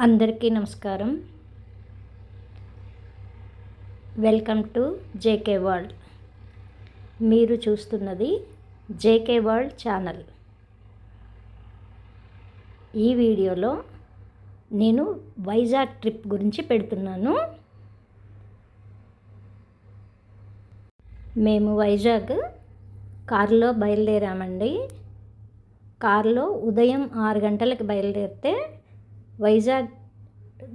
అందరికీ నమస్కారం. Welcome to JK world. మీరు చూస్తున్నది జేకే వరల్డ్ ఛానల్. ఈ వీడియోలో నేను వైజాగ్ ట్రిప్ గురించి పెడుతున్నాను. మేము వైజాగ్ కారులో బయలుదేరామండి. కారులో ఉదయం 6 గంటలకు బయలుదేరితే వైజాగ్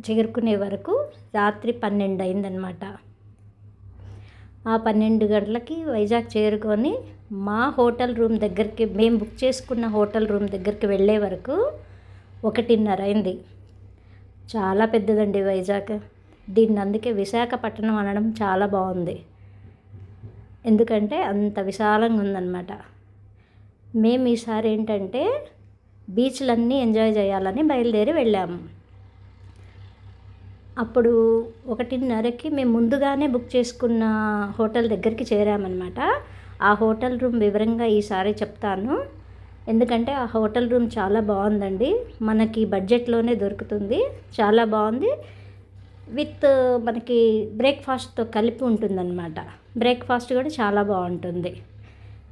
చేరుకునే వరకు రాత్రి 12 అయిందనమాట. ఆ 12 గంటలకి వైజాగ్ చేరుకొని మా హోటల్ రూమ్ దగ్గరికి, మేము బుక్ చేసుకున్న హోటల్ రూమ్ దగ్గరికి వెళ్ళే వరకు 1:30 అయింది. చాలా పెద్దదండి వైజాగ్. దీన్ని అందుకే విశాఖపట్నం అనడం చాలా బాగుంది. ఎందుకంటే అంత విశాలంగా ఉందన్నమాట. మేము ఈసారి ఏంటంటే బీచ్లన్నీ ఎంజాయ్ చేయాలని బయలుదేరి వెళ్ళాము. అప్పుడు 1:30కి మేము ముందుగానే బుక్ చేసుకున్న హోటల్ దగ్గరికి చేరామన్నమాట. ఆ హోటల్ రూమ్ వివరంగా ఈసారి చెప్తాను. ఎందుకంటే ఆ హోటల్ రూమ్ చాలా బాగుందండి. మనకి బడ్జెట్లోనే దొరుకుతుంది. చాలా బాగుంది. విత్ మనకి బ్రేక్ఫాస్ట్తో కలిపి ఉంటుందన్నమాట. బ్రేక్ఫాస్ట్ కూడా చాలా బాగుంటుంది.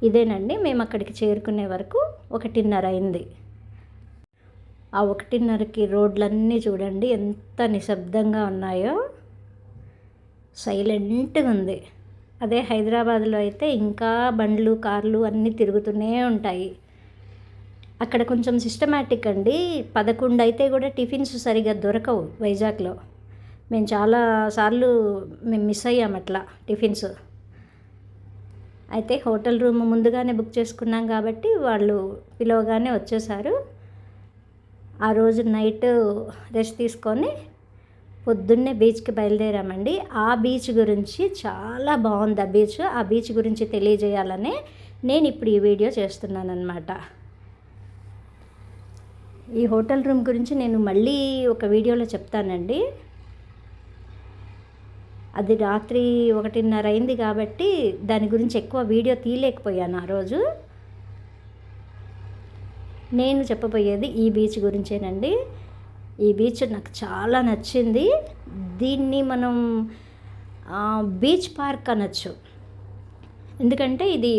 ఇదేనండి, మేము అక్కడికి చేరుకునే వరకు 1:30 అయింది. ఆ 1:30కి రోడ్లన్నీ చూడండి ఎంత నిశ్శబ్దంగా ఉన్నాయో. సైలెంట్గా ఉంది. అదే హైదరాబాద్లో అయితే ఇంకా బండ్లు, కార్లు అన్నీ తిరుగుతూనే ఉంటాయి. అక్కడ కొంచెం సిస్టమేటిక్ అండి. 11 అయితే కూడా టిఫిన్స్ సరిగా దొరకవు వైజాగ్లో. మేము చాలాసార్లు మిస్ అయ్యాం అట్లా టిఫిన్స్. అయితే హోటల్ రూమ్ ముందుగానే బుక్ చేసుకున్నాం కాబట్టి వాళ్ళు పిలవగానే వచ్చేసారు. ఆ రోజు నైట్ రెస్ట్ తీసుకొని పొద్దున్నే బీచ్కి బయలుదేరామండి. ఆ బీచ్ గురించి చాలా బాగుంది. ఆ బీచ్ గురించి తెలియజేయాలని నేను ఇప్పుడు ఈ వీడియో చేస్తున్నాను అన్నమాట. ఈ హోటల్ రూమ్ గురించి నేను మళ్ళీ ఒక వీడియోలో చెప్తానండి. అది రాత్రి 1:30 అయింది కాబట్టి దాని గురించి ఎక్కువ వీడియో తీయలేకపోయాను ఆ రోజు. నేను చెప్పబోయేది ఈ బీచ్ గురించేనండి. ఈ బీచ్ నాకు చాలా నచ్చింది. దీన్ని మనం బీచ్ పార్క్ అనొచ్చు. ఎందుకంటే ఇది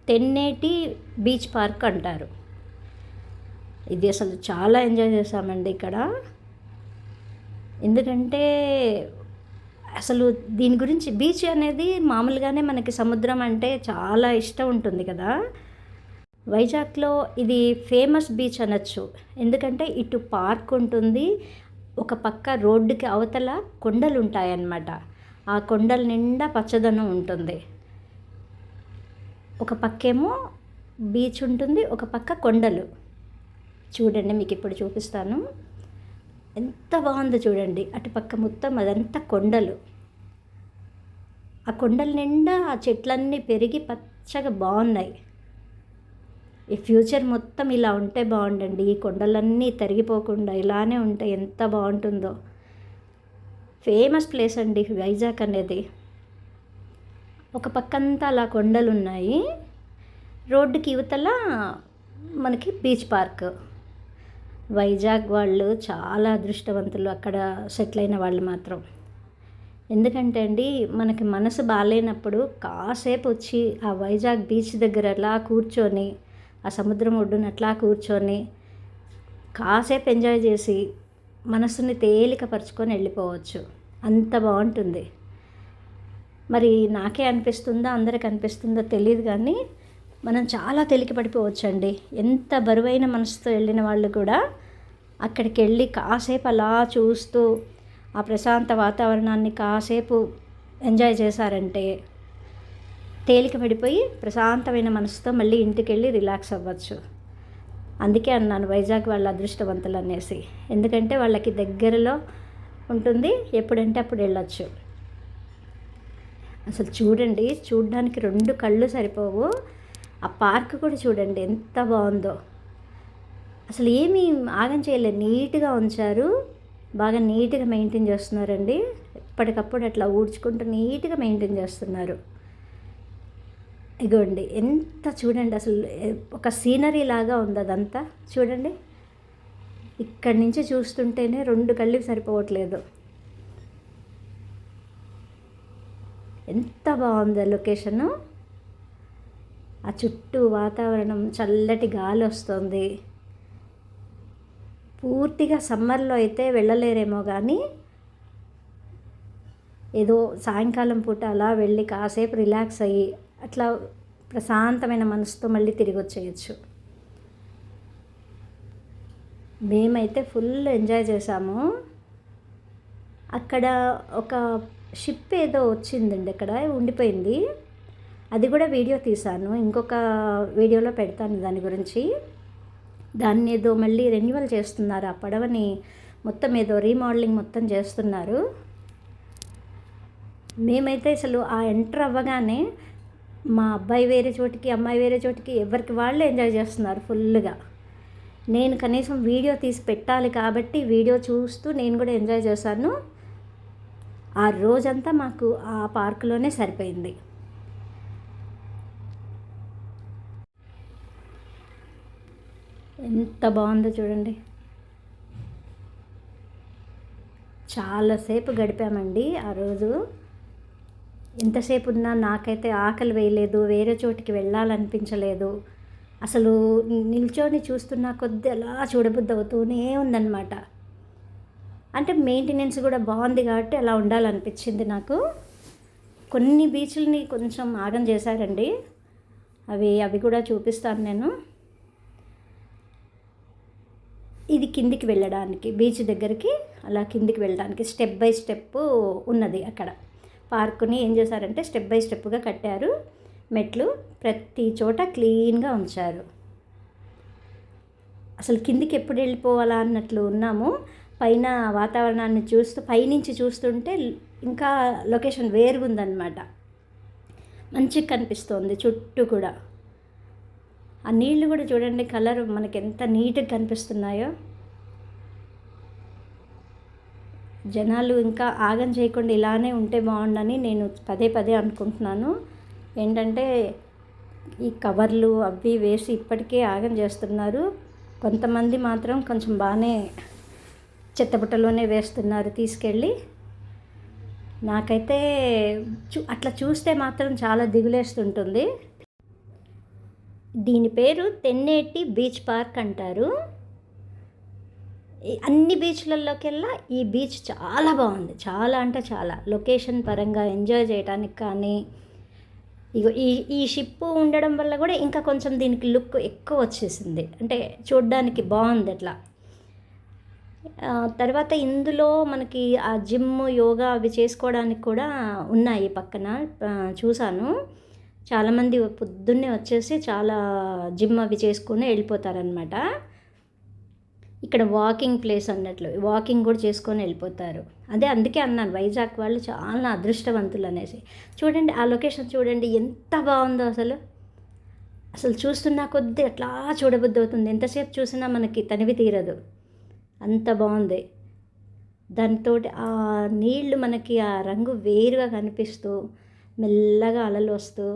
1080 బీచ్ పార్క్ అంటారు. ఇది అసలు చాలా ఎంజాయ్ చేసామండి ఇక్కడ. ఎందుకంటే అసలు దీని గురించి, బీచ్ అనేది మామూలుగానే మనకి సముద్రం అంటే చాలా ఇష్టం ఉంటుంది కదా. వైజాగ్లో ఇది ఫేమస్ బీచ్ అనొచ్చు. ఎందుకంటే ఇటు పార్క్ ఉంటుంది, ఒక పక్క రోడ్డుకి అవతల కొండలు ఉంటాయన్నమాట. ఆ కొండల నిండా పచ్చదనం ఉంటుంది. ఒక పక్కేమో బీచ్ ఉంటుంది, ఒక పక్క కొండలు. చూడండి, మీకు ఇప్పుడు చూపిస్తాను. ఎంత బాగుందో చూడండి. అటుపక్క మొత్తం అదంతా కొండలు. ఆ కొండల నిండా ఆ చెట్లన్నీ పెరిగి పచ్చగా బాగున్నాయి. ఈ ఫ్యూచర్ మొత్తం ఇలా ఉంటే బాగుండండి. ఈ కొండలన్నీ తరిగిపోకుండా ఇలానే ఉంటే ఎంత బాగుంటుందో. ఫేమస్ ప్లేస్ అండి వైజాగ్ అనేది. ఒక పక్కంతా అలా కొండలు ఉన్నాయి. రోడ్డుకి ఇవతల మనకి బీచ్ పార్క్. వైజాగ్ వాళ్ళు చాలా అదృష్టవంతులు, అక్కడ సెటిల్ అయిన వాళ్ళు మాత్రం. ఎందుకంటే అండి, మనకి మనసు బాగాలేనప్పుడు కాసేపు వచ్చి ఆ వైజాగ్ బీచ్ దగ్గర అలా కూర్చొని, ఆ సముద్రం ఒడ్డున అట్లా కూర్చొని కాసేపు ఎంజాయ్ చేసి మనసుని తేలికపరుచుకొని వెళ్ళిపోవచ్చు. అంత బాగుంటుంది. మరి నాకే అనిపిస్తుందో అందరికి అనిపిస్తుందో తెలియదు, కానీ మనం చాలా తేలిక పడిపోవచ్చండి. ఎంత బరువైన మనసుతో వెళ్ళిన వాళ్ళు కూడా అక్కడికి వెళ్ళి కాసేపు అలా చూస్తూ ఆ ప్రశాంత వాతావరణాన్ని కాసేపు ఎంజాయ్ చేశారంటే తేలిక పడిపోయి ప్రశాంతమైన మనసుతో మళ్ళీ ఇంటికి వెళ్ళి రిలాక్స్ అవ్వచ్చు. అందుకే అన్నాను వైజాగ్ వాళ్ళ అదృష్టవంతులు అనేసి. ఎందుకంటే వాళ్ళకి దగ్గరలో ఉంటుంది, ఎప్పుడంటే అప్పుడు వెళ్ళొచ్చు. అసలు చూడండి, చూడడానికి 2 కళ్ళు సరిపోవు. ఆ పార్క్ కూడా చూడండి ఎంత బాగుందో. అసలు ఏమీ ఆగం చేయలేదు, నీట్గా ఉంచారు. బాగా నీట్గా మెయింటైన్ చేస్తున్నారండి. ఎప్పటికప్పుడు అట్లా ఊడ్చుకుంటూ నీట్గా మెయింటైన్ చేస్తున్నారు. ఇగోండి ఎంత చూడండి, అసలు ఒక సీనరీ లాగా ఉంది అదంతా. చూడండి ఇక్కడి నుంచి చూస్తుంటేనే 2 కళ్ళు సరిపోవట్లేదు. ఎంత బాగుందో లొకేషను. ఆ చుట్టూ వాతావరణం చల్లటి గాలి వస్తుంది. పూర్తిగా సమ్మర్లో అయితే వెళ్ళలేరేమో కానీ ఏదో సాయంకాలం పూట అలా వెళ్ళి కాసేపు రిలాక్స్ అయ్యి అట్లా ప్రశాంతమైన మనసుతో మళ్ళీ తిరిగి వచ్చేయచ్చు. మేమైతే ఫుల్ ఎంజాయ్ చేసాము. అక్కడ ఒక షిప్ ఏదో వచ్చిందండి, అక్కడ ఉండిపోయింది. అది కూడా వీడియో తీశాను, ఇంకొక వీడియోలో పెడతాను దాని గురించి. దాన్ని ఏదో మళ్ళీ రెన్యువల్ చేస్తున్నారు, ఆ పడవని మొత్తం ఏదో రీమోడలింగ్ మొత్తం చేస్తున్నారు. మేమైతే అసలు ఆ ఎంటర్ అవ్వగానే మా అబ్బాయి వేరే చోటికి, అమ్మాయి వేరే చోటికి, ఎవరికి వాళ్ళు ఎంజాయ్ చేస్తున్నారు ఫుల్గా. నేను కనీసం వీడియో తీసి పెట్టాలి కాబట్టి వీడియో చూస్తూ నేను కూడా ఎంజాయ్ చేశాను. ఆ రోజంతా మాకు ఆ పార్కులోనే సరిపోయింది. ఎంత బాగుందో చూడండి. చాలాసేపు గడిపామండి ఆ రోజు. ఎంతసేపు ఉన్నా నాకైతే ఆకలి వేయలేదు, వేరే చోటికి వెళ్ళాలనిపించలేదు. అసలు నిల్చొని చూస్తున్న కొద్దీ అలా చూడబుద్ధి అవుతూనే ఉందన్నమాట. అంటే మెయింటెనెన్స్ కూడా బాగుంది కాబట్టి అలా ఉండాలనిపించింది నాకు. కొన్ని బీచ్లని కొంచెం ఆగం చేశారండి, అవి కూడా చూపిస్తాను నేను. ఇది కిందికి వెళ్ళడానికి, బీచ్ దగ్గరికి అలా కిందికి వెళ్ళడానికి స్టెప్ బై స్టెప్ ఉన్నది. అక్కడ పార్కుని ఏం చేశారంటే స్టెప్ బై స్టెప్గా కట్టారు. మెట్లు ప్రతి చోట క్లీన్గా ఉంచారు. అసలు కిందికి ఎప్పుడు వెళ్ళిపోవాలా అన్నట్లు ఉన్నాము. పైన వాతావరణాన్ని చూస్తూ పైనుంచి చూస్తుంటే ఇంకా లొకేషన్ వేరుగా ఉందన్నమాట. మంచిగా కనిపిస్తుంది చుట్టూ కూడా. ఆ నీళ్ళు కూడా చూడండి, కలర్ మనకి ఎంత నీట్గా కనిపిస్తున్నాయో. జనాలు ఇంకా ఆగం చేయకుండా ఇలానే ఉంటే బాగుండని నేను పదే పదే అనుకుంటున్నాను. ఏంటంటే ఈ కవర్లు అవి వేసి ఇప్పటికే ఆగం చేస్తున్నారు. కొంతమంది మాత్రం కొంచెం బాగానే చెత్తబుట్టలోనే వేస్తున్నారు తీసుకెళ్ళి. నాకైతే అట్లా చూస్తే మాత్రం చాలా దిగులేస్తుంటుంది. దీని పేరు తెన్నేటి బీచ్ పార్క్ అంటారు. అన్ని బీచ్లలోకెల్లా ఈ బీచ్ చాలా బాగుంది, చాలా అంటే చాలా. లొకేషన్ పరంగా ఎంజాయ్ చేయడానికి కానీ, ఇగో ఈ షిప్ ఉండడం వల్ల కూడా ఇంకా కొంచెం దీనికి లుక్ ఎక్కువ వచ్చేసింది, అంటే చూడ్డానికి బాగుంది అట్లా. తర్వాత ఇందులో మనకి ఆ జిమ్, యోగా అవి చేసుకోవడానికి కూడా ఉన్నాయి పక్కన, చూశాను. చాలామంది పొద్దున్నే వచ్చేసి చాలా జిమ్ అవి చేసుకొని వెళ్ళిపోతారనమాట. ఇక్కడ వాకింగ్ ప్లేస్ అన్నట్లు వాకింగ్ కూడా చేసుకొని వెళ్ళిపోతారు. అందుకే అన్నాను వైజాగ్ వాళ్ళు చాలా అదృష్టవంతులు అనేసి. చూడండి ఆ లొకేషన్ చూడండి ఎంత బాగుందో. అసలు చూస్తున్నా కొద్దీ అట్లా చూడబుద్ధి అవుతుంది. ఎంతసేపు చూసినా మనకి తనివి తీరదు, అంత బాగుంది. దాంతో ఆ నీళ్లు మనకి ఆ రంగు వేరుగా కనిపిస్తూ మెల్లగా అలలు వస్తూ,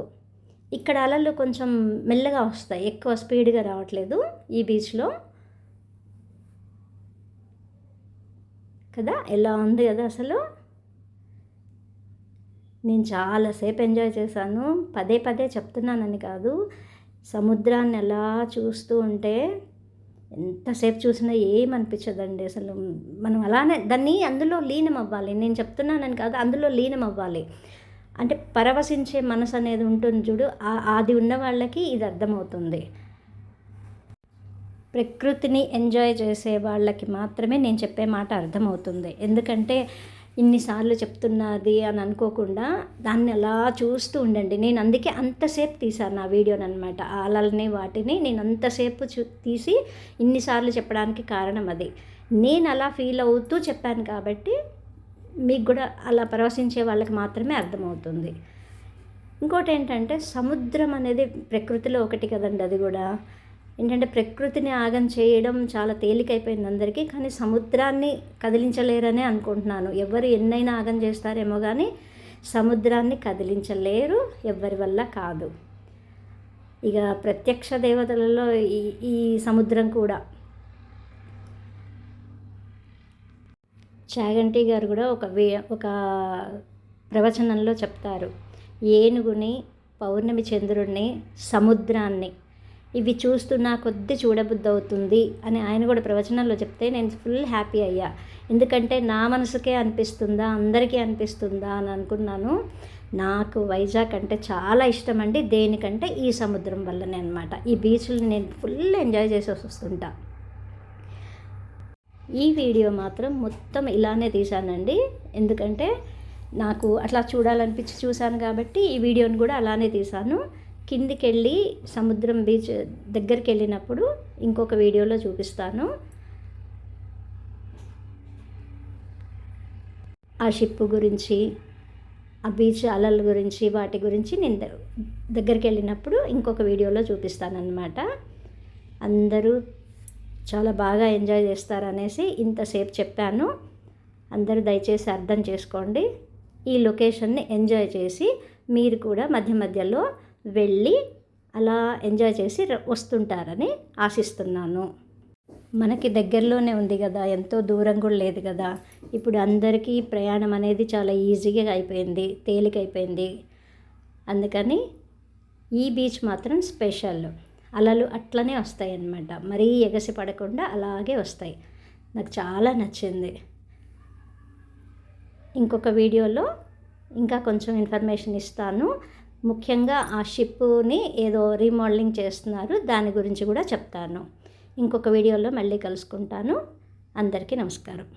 ఇక్కడ అలలు కొంచెం మెల్లగా వస్తాయి, ఎక్కువ స్పీడ్గా రావట్లేదు ఈ బీచ్లో కదా. ఎలా ఉంది కదా అసలు. నేను చాలాసేపు ఎంజాయ్ చేశాను. పదే పదే చెప్తున్నానని కాదు, సముద్రాన్ని ఎలా చూస్తూ ఉంటే ఎంతసేపు చూసినా ఏమనిపించదండి అసలు. మనం అలానే దాన్ని అందులో లీనం అవ్వాలి. నేను చెప్తున్నానని కాదు, అందులో లీనం అవ్వాలి. అంటే పరవశించే మనసు అనేది ఉంటుంది చూడు, అది ఉన్న వాళ్ళకి ఇది అర్థమవుతుంది. ప్రకృతిని ఎంజాయ్ చేసే వాళ్ళకి మాత్రమే నేను చెప్పే మాట అర్థమవుతుంది. ఎందుకంటే ఇన్నిసార్లు చెప్తున్నది అని అనుకోకుండా దాన్ని అలా చూస్తూ ఉండండి. నేను అందుకే అంతసేపు తీశాను ఆ వీడియోని అనమాట. ఆ అలల్ని వాటిని నేను అంతసేపు తీసి ఇన్నిసార్లు చెప్పడానికి కారణం అది. నేను అలా ఫీల్ అవుతూ చెప్పాను కాబట్టి మీకు కూడా అలా పరవశించే వాళ్ళకి మాత్రమే అర్థమవుతుంది. ఇంకోటి ఏంటంటే సముద్రం అనేది ప్రకృతిలో ఒకటి కదండి. అది కూడా ఏంటంటే ప్రకృతిని ఆగం చేయడం చాలా తేలికైపోయింది అందరికీ, కానీ సముద్రాన్ని కదిలించలేరనే అనుకుంటున్నాను. ఎవరు ఎన్నైనా ఆగం చేస్తారేమో కానీ సముద్రాన్ని కదిలించలేరు, ఎవరి వల్ల కాదు. ఇక ప్రత్యక్ష దేవతలలో ఈ సముద్రం కూడా చాగంటి గారు కూడా ఒక ప్రవచనంలో చెప్తారు, ఏనుగుని, పౌర్ణమి చంద్రుడిని, సముద్రాన్ని ఇవి చూస్తున్నా కొద్ది చూడబుద్ధి అవుతుంది అని ఆయన కూడా ప్రవచనంలో చెప్తే నేను ఫుల్ హ్యాపీ అయ్యా. ఎందుకంటే నా మనసుకే అనిపిస్తుందా, అందరికీ అనిపిస్తుందా అని అనుకున్నాను. నాకు వైజాగ్ అంటే చాలా ఇష్టం అండి. దేనికంటే ఈ సముద్రం వల్లనే అనమాట. ఈ బీచ్ని నేను ఫుల్ ఎంజాయ్ చేసి వస్తుంటా. ఈ వీడియో మాత్రం మొత్తం ఇలానే తీశానండి. ఎందుకంటే నాకు అట్లా చూడాలనిపించి చూశాను కాబట్టి ఈ వీడియోని కూడా అలానే తీశాను. కిందికి వెళ్ళి సముద్రం బీచ్ దగ్గరికి వెళ్ళినప్పుడు ఇంకొక వీడియోలో చూపిస్తాను. ఆ షిప్ గురించి, ఆ బీచ్ అలల గురించి, వాటి గురించి నేను దగ్గరికి వెళ్ళినప్పుడు ఇంకొక వీడియోలో చూపిస్తానన్నమాట. అందరూ చాలా బాగా ఎంజాయ్ చేస్తారనేసి ఇంతసేపు చెప్పాను. అందరూ దయచేసి అర్థం చేసుకోండి. ఈ లొకేషన్ని ఎంజాయ్ చేసి మీరు కూడా మధ్య మధ్యలో వెళ్ళి అలా ఎంజాయ్ చేసి వస్తుంటారని ఆశిస్తున్నాను. మనకి దగ్గరలోనే ఉంది కదా, ఎంతో దూరం కూడా లేదు కదా. ఇప్పుడు అందరికీ ప్రయాణం అనేది చాలా ఈజీగా అయిపోయింది, తేలికైపోయింది. అందుకని ఈ బీచ్ మాత్రం స్పెషల్. అలలు అట్లనే వస్తాయి అన్నమాట, మరీ ఎగసి పడకుండా అలాగే వస్తాయి. నాకు చాలా నచ్చింది. ఇంకొక వీడియోలో ఇంకా కొంచెం ఇన్ఫర్మేషన్ ఇస్తాను. ముఖ్యంగా ఆ షిప్ని ఏదో రీమోడలింగ్ చేస్తున్నారు, దాని గురించి కూడా చెప్తాను. ఇంకొక వీడియోలో మళ్ళీ కలుసుకుంటాను. అందరికీ నమస్కారం.